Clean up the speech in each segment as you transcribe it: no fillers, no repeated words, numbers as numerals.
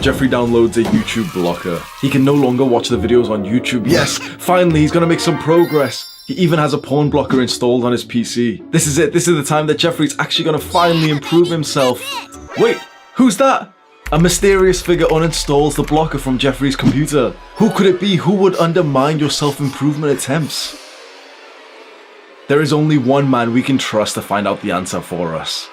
Jeffrey downloads a YouTube blocker. He can no longer watch the videos on YouTube. Yes, finally he's gonna make some progress. He even has a porn blocker installed on his PC. This is it. This is the time that Jeffrey's actually gonna finally improve himself. Wait, who's that? A mysterious figure uninstalls the blocker from Jeffrey's computer. Who could it be? Who would undermine your self-improvement attempts? There is only one man we can trust to find out the answer for us.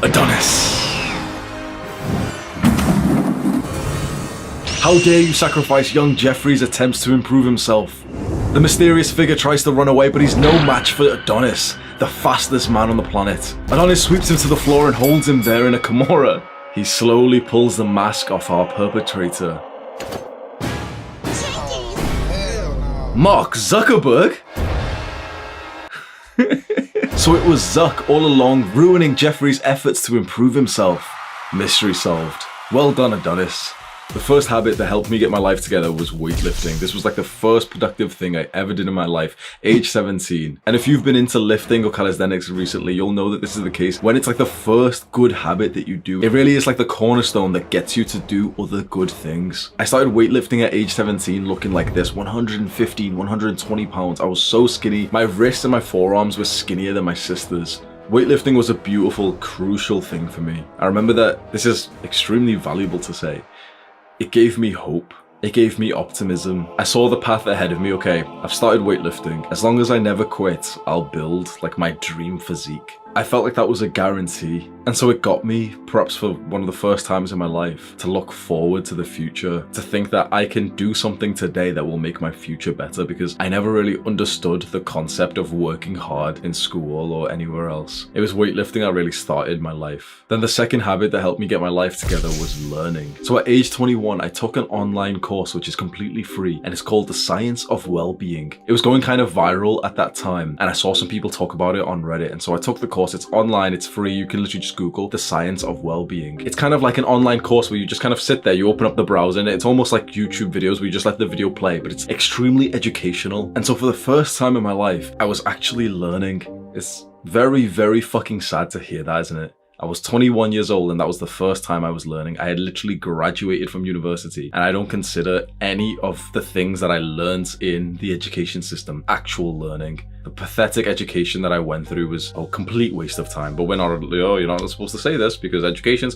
Adonis. How dare you sacrifice young Jeffrey's attempts to improve himself? The mysterious figure tries to run away, but he's no match for Adonis, the fastest man on the planet. Adonis sweeps him to the floor and holds him there in a Kimura. He slowly pulls the mask off our perpetrator. Mark Zuckerberg? So it was Zuck all along, ruining Jeffrey's efforts to improve himself. Mystery solved. Well done, Adonis. The first habit that helped me get my life together was weightlifting. This was like the first productive thing I ever did in my life, age 17. And if you've been into lifting or calisthenics recently, you'll know that this is the case when it's like the first good habit that you do. It really is like the cornerstone that gets you to do other good things. I started weightlifting at age 17 looking like this, 115, 120 pounds. I was so skinny. My wrists and my forearms were skinnier than my sister's. Weightlifting was a beautiful, crucial thing for me. I remember that this is extremely valuable to say. It gave me hope. It gave me optimism. I saw the path ahead of me. Okay, I've started weightlifting. As long as I never quit, I'll build like my dream physique. I felt like that was a guarantee. And so it got me, perhaps for one of the first times in my life, to look forward to the future, to think that I can do something today that will make my future better, because I never really understood the concept of working hard in school or anywhere else. It was weightlifting that really started my life. Then the second habit that helped me get my life together was learning. So at age 21, I took an online course which is completely free, and it's called The Science of Wellbeing. It was going kind of viral at that time, and I saw some people talk about it on Reddit, and so I took the course. It's online, it's free, you can literally just Google The Science of Wellbeing. It's kind of like an online course where you just kind of sit there, you open up the browser, and it's almost like YouTube videos where you just let the video play, but it's extremely educational. And so for the first time in my life, I was actually learning. It's very, very fucking sad to hear that, isn't it? I was 21 years old and that was the first time I was learning. I had literally graduated from university, and I don't consider any of the things that I learned in the education system actual learning. The pathetic education that I went through was a complete waste of time. But we're not, you're not supposed to say this because education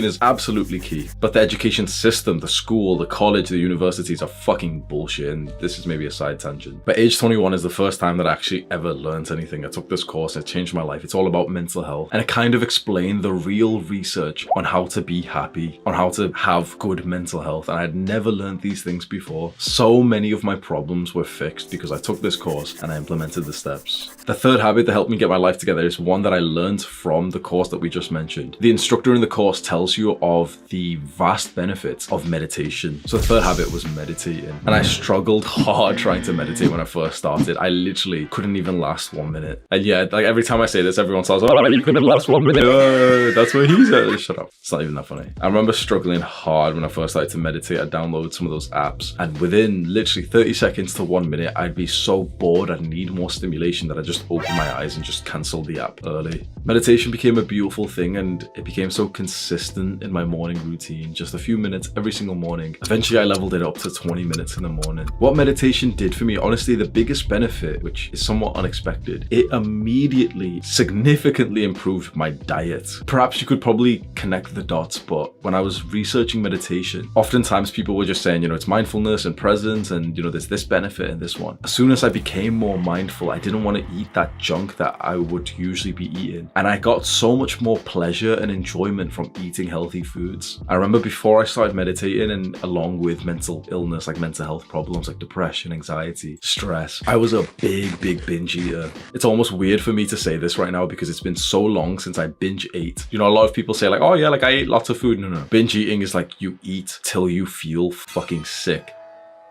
is absolutely key. But the education system, the school, the college, the universities are fucking bullshit. And this is maybe a side tangent. But age 21 is the first time that I actually ever learned anything. I took this course, it changed my life. It's all about mental health. And it kind of explained the real research on how to be happy, on how to have good mental health. And I had never learned these things before. So many of my problems were fixed because I took this course and I implemented the steps. The third habit that helped me get my life together is one that I learned from the course that we just mentioned. The instructor in the course tells you of the vast benefits of meditation. So the third habit was meditating. And I struggled hard trying to meditate when I first started. I literally couldn't even last 1 minute. And yeah, like every time I say this, everyone says, oh, you couldn't last 1 minute. That's what he said. Shut up. It's not even that funny. I remember struggling hard when I first started to meditate. I downloaded some of those apps, and within literally 30 seconds to 1 minute, I'd be so bored I'd need more stimulation that I just open my eyes and just cancel the app early. Meditation became a beautiful thing, and it became so consistent in my morning routine, just a few minutes every single morning. Eventually I leveled it up to 20 minutes in the morning. What meditation did for me, honestly, the biggest benefit, which is somewhat unexpected, it immediately significantly improved my diet. Perhaps you could probably connect the dots, but when I was researching meditation, oftentimes people were just saying, it's mindfulness and presence, and there's this benefit and this one. As soon as I became more mindful, I didn't want to eat that junk that I would usually be eating. And I got so much more pleasure and enjoyment from eating healthy foods. I remember before I started meditating, and along with mental illness, like mental health problems like depression, anxiety, stress, I was a big binge eater. It's almost weird for me to say this right now because it's been so long since I binge ate. A lot of people say like, oh yeah, like I ate lots of food. No. Binge eating is like you eat till you feel fucking sick,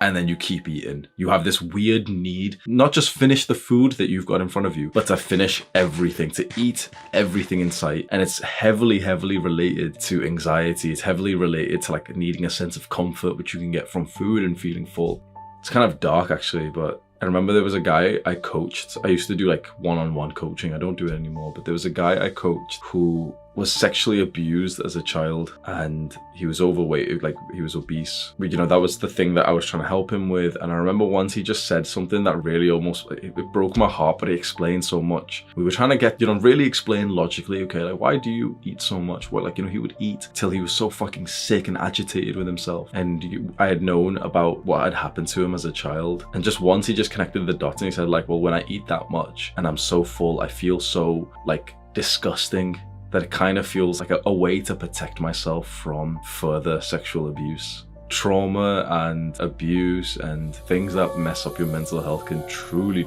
and then you keep eating. You have this weird need, not just finish the food that you've got in front of you, but to finish everything, to eat everything in sight. And it's heavily related to anxiety. It's heavily related to like needing a sense of comfort, which you can get from food and feeling full. It's kind of dark actually, but I remember there was a guy I coached. I used to do like one-on-one coaching. I don't do it anymore, but there was a guy I coached who was sexually abused as a child, and he was overweight, like he was obese. But you know, that was the thing that I was trying to help him with. And I remember once he just said something that really almost, it broke my heart, but he explained so much. We were trying to get, you know, really explain logically, okay, like, why do you eat so much? Well, like, you know, he would eat till he was so fucking sick and agitated with himself. And I had known about what had happened to him as a child. And just once he just connected the dots and he said like, well, when I eat that much and I'm so full, I feel so like disgusting, that it kind of feels like a way to protect myself from further sexual abuse. Trauma and abuse and things that mess up your mental health can truly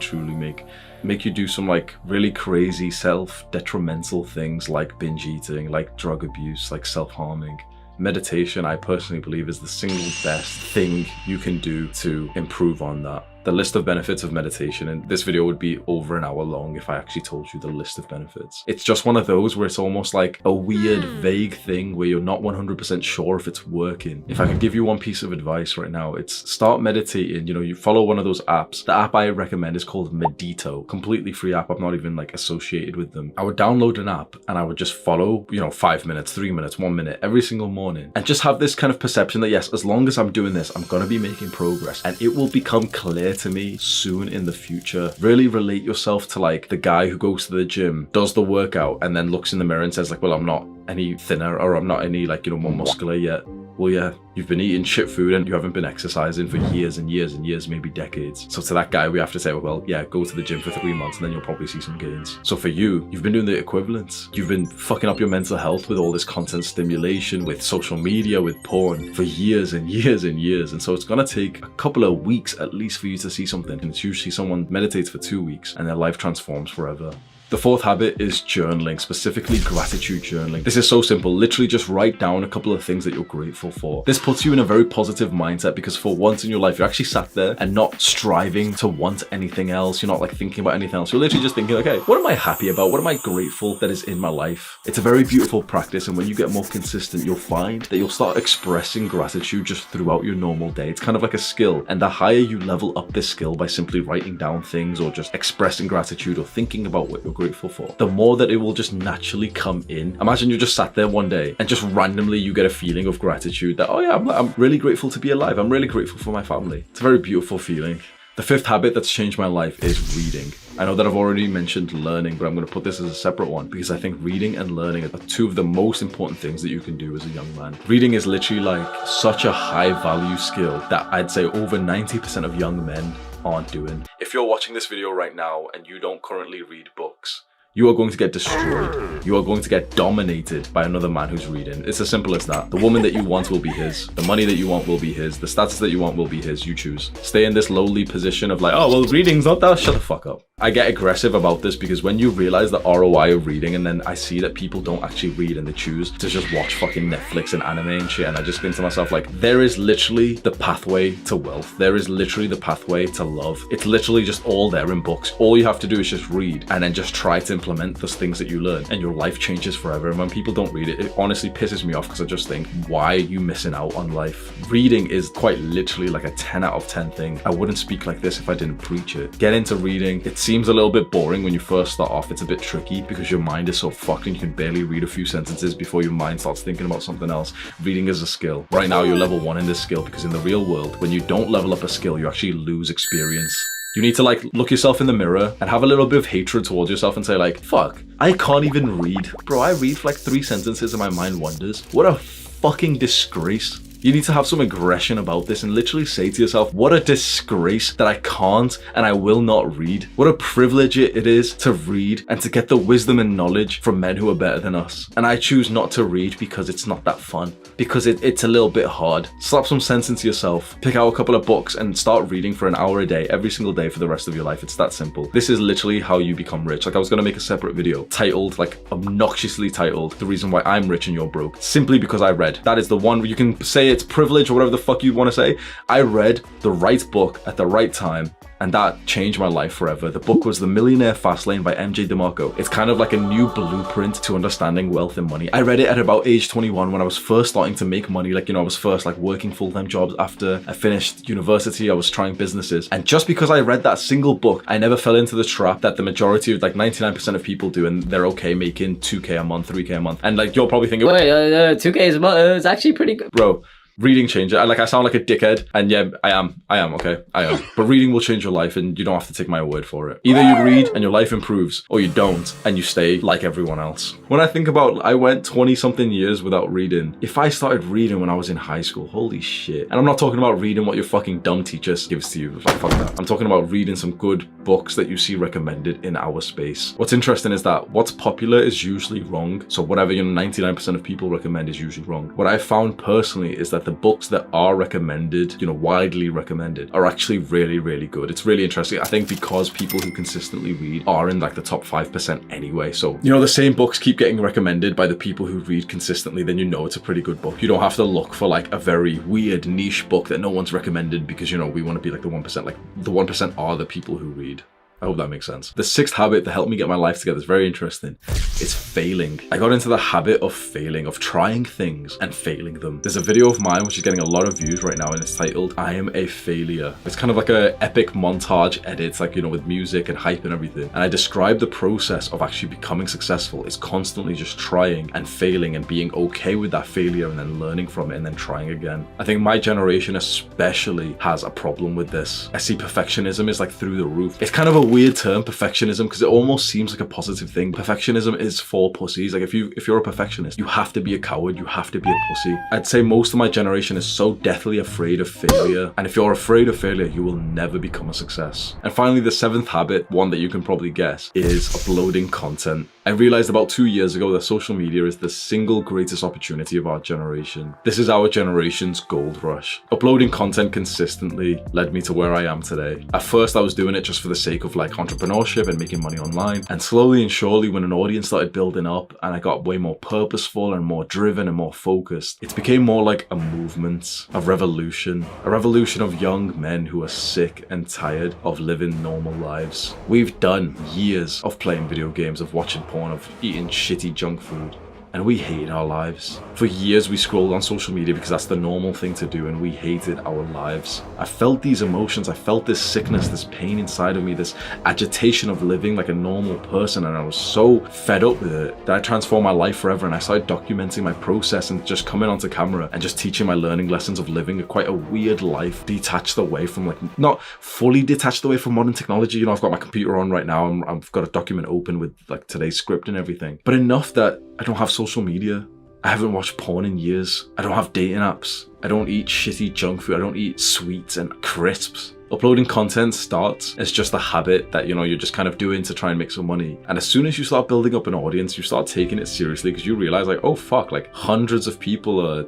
make you do some like really crazy self-detrimental things, like binge eating, like drug abuse, like self-harming. Meditation, I personally believe, is the single best thing you can do to improve on that. The list of benefits of meditation, and this video would be over an hour long if I actually told you the list of benefits. It's just one of those where it's almost like a weird, vague thing where you're not 100% sure if it's working. If I could give you one piece of advice right now, it's start meditating. You know, you follow one of those apps. The app I recommend is called Medito, completely free app. I'm not even like associated with them. I would download an app and I would just follow, you know, 5 minutes, 3 minutes, 1 minute every single morning, and just have this kind of perception that yes, as long as I'm doing this, I'm going to be making progress, and it will become clear to me soon in the future. Really relate yourself to like the guy who goes to the gym, does the workout, and then looks in the mirror and says like, well, I'm not any thinner, or I'm not any like, you know, more muscular yet. Well, yeah, you've been eating shit food and you haven't been exercising for years and years and years, maybe decades. So to that guy, we have to say, well, yeah, go to the gym for 3 months and then you'll probably see some gains. So for you, you've been doing the equivalent. You've been fucking up your mental health with all this content stimulation, with social media, with porn for years and years and years. And so it's gonna take a couple of weeks at least for you to see something. And it's usually someone meditates for 2 weeks and their life transforms forever. The fourth habit is journaling, specifically gratitude journaling. This is so simple. Literally just write down a couple of things that you're grateful for. This puts you in a very positive mindset because for once in your life, you're actually sat there and not striving to want anything else. You're not like thinking about anything else. You're literally just thinking, okay, what am I happy about? What am I grateful that is in my life? It's a very beautiful practice. And when you get more consistent, you'll find that you'll start expressing gratitude just throughout your normal day. It's kind of like a skill. And the higher you level up this skill by simply writing down things or just expressing gratitude or thinking about what you're grateful for, the more that it will just naturally come in. Imagine you just sat there one day and just randomly you get a feeling of gratitude that, oh yeah, I'm really grateful to be alive. I'm really grateful for my family. It's a very beautiful feeling. The fifth habit that's changed my life is reading. I know that I've already mentioned learning, but I'm going to put this as a separate one because I think reading and learning are two of the most important things that you can do as a young man. Reading is literally like such a high value skill that I'd say over 90% of young men aren't doing. If you're watching this video right now and you don't currently read books, you are going to get destroyed. You are going to get dominated by another man who's reading. It's as simple as that. The woman that you want will be his. The money that you want will be his. The status that you want will be his. You choose. Stay in this lowly position of like, oh, well, reading's not that. Shut the fuck up. I get aggressive about this because when you realize the ROI of reading and then I see that people don't actually read and they choose to just watch fucking Netflix and anime and shit, and I just think to myself like, there is literally the pathway to wealth. There is literally the pathway to love. It's literally just all there in books. All you have to do is just read and then just try to implement those things that you learn and your life changes forever. And when people don't read it, it honestly pisses me off because I just think, why are you missing out on life? Reading is quite literally like a 10 out of 10 thing. I wouldn't speak like this if I didn't preach it. Get into reading. It seems a little bit boring when you first start off. It's a bit tricky because your mind is so fucked and you can barely read a few sentences before your mind starts thinking about something else. Reading is a skill. Right now you're level 1 in this skill because in the real world, when you don't level up a skill, you actually lose experience. You need to like look yourself in the mirror and have a little bit of hatred towards yourself and say like, fuck, I can't even read. Bro, I read for like 3 sentences and my mind wanders. What a fucking disgrace. You need to have some aggression about this and literally say to yourself, what a disgrace that I can't and I will not read. What a privilege it is to read and to get the wisdom and knowledge from men who are better than us. And I choose not to read because it's not that fun, because it's a little bit hard. Slap some sense into yourself, pick out a couple of books and start reading for an hour a day, every single day for the rest of your life. It's that simple. This is literally how you become rich. Like I was gonna make a separate video titled, like obnoxiously titled, The Reason Why I'm Rich and You're Broke, simply because I read. That is the one where you can say it's privilege or whatever the fuck you want to say. I read the right book at the right time and that changed my life forever. The book was The Millionaire Fastlane by MJ DeMarco. It's kind of like a new blueprint to understanding wealth and money. I read it at about age 21 when I was first starting to make money. Like, you know, I was first like working full-time jobs after I finished university. I was trying businesses. And just because I read that single book, I never fell into the trap that the majority of like 99% of people do, and they're okay making 2K a month, 3K a month. And like, you're probably thinking, wait, 2K is a month, it's actually pretty good. Bro, reading changes. I sound like a dickhead, and yeah, I am, okay? I am. But reading will change your life, and you don't have to take my word for it. Either you read and your life improves, or you don't, and you stay like everyone else. When I think about, I went 20-something years without reading. If I started reading when I was in high school, holy shit. And I'm not talking about reading what your fucking dumb teacher gives to you. Like, fuck that. I'm talking about reading some good books that you see recommended in our space. What's interesting is that what's popular is usually wrong. So whatever, you know, 99% of people recommend is usually wrong. What I found personally is that the books that are recommended, you know, widely recommended, are actually really, really good. It's really interesting. I think because people who consistently read are in like the top 5% anyway. So, you know, the same books keep getting recommended by the people who read consistently, then you know it's a pretty good book. You don't have to look for like a very weird niche book that no one's recommended because, you know, we want to be like the 1%. Like the 1% are the people who read. I hope that makes sense. The sixth habit that helped me get my life together is very interesting. It's failing. I got into the habit of failing, of trying things and failing them. There's a video of mine which is getting a lot of views right now, and it's titled, I Am a Failure. It's kind of like a epic montage edit, like, you know, with music and hype and everything. And I describe the process of actually becoming successful. It's constantly just trying and failing and being okay with that failure and then learning from it and then trying again. I think my generation especially has a problem with this. I see perfectionism is like through the roof. It's kind of a weird term, perfectionism, because it almost seems like a positive thing. Perfectionism is for pussies. Like if you're a perfectionist, you have to be a coward, you have to be a pussy. I'd say most of my generation is so deathly afraid of failure, and if you're afraid of failure, you will never become a success. And finally, the seventh habit, one that you can probably guess, is uploading content. I realized about 2 years ago that social media is the single greatest opportunity of our generation. This is our generation's gold rush. Uploading content consistently led me to where I am today. At first, I was doing it just for the sake of like entrepreneurship and making money online. And slowly and surely, when an audience started building up and I got way more purposeful and more driven and more focused, it became more like a movement, a revolution of young men who are sick and tired of living normal lives. We've done years of playing video games, of watching porn, of eating shitty junk food, and we hate our lives. For years we scrolled on social media because that's the normal thing to do, and we hated our lives. I felt these emotions, I felt this sickness, this pain inside of me, this agitation of living like a normal person, and I was so fed up with it that I transformed my life forever, and I started documenting my process and just coming onto camera and just teaching my learning lessons of living quite a weird life, detached away from, like, not fully detached away from modern technology. You know, I've got my computer on right now, and I've got a document open with like today's script and everything, but enough that I don't have social media. I haven't watched porn in years. I don't have dating apps. I don't eat shitty junk food. I don't eat sweets and crisps. Uploading content starts as just a habit that, you know, you're just kind of doing to try and make some money. And as soon as you start building up an audience, you start taking it seriously because you realize like, oh fuck, like hundreds of people are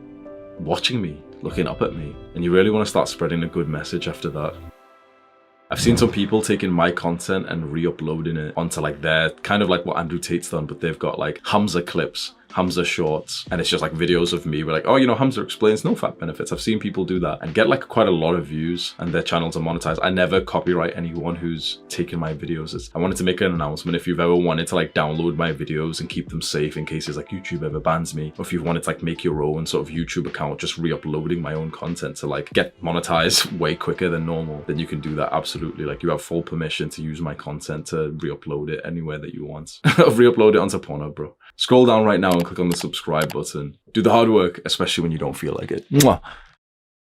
watching me, looking up at me. And you really want to start spreading a good message after that. I've seen some people taking my content and re-uploading it onto like their, kind of like what Andrew Tate's done, but they've got like Hamza clips, Hamza shorts, and it's just like videos of me. We're like, oh, you know, Hamza explains no fat benefits. I've seen people do that and get like quite a lot of views, and their channels are monetized. I never copyright anyone who's taken my videos. I wanted to make an announcement. If you've ever wanted to like download my videos and keep them safe in case like YouTube ever bans me, or if you wanted to like make your own sort of YouTube account, just re-uploading my own content to like get monetized way quicker than normal, then you can do that absolutely. Like you have full permission to use my content to re-upload it anywhere that you want. Re-upload it onto Pornhub, bro. Scroll down right now and click on the subscribe button. Do the hard work, especially when you don't feel like it. Mwah.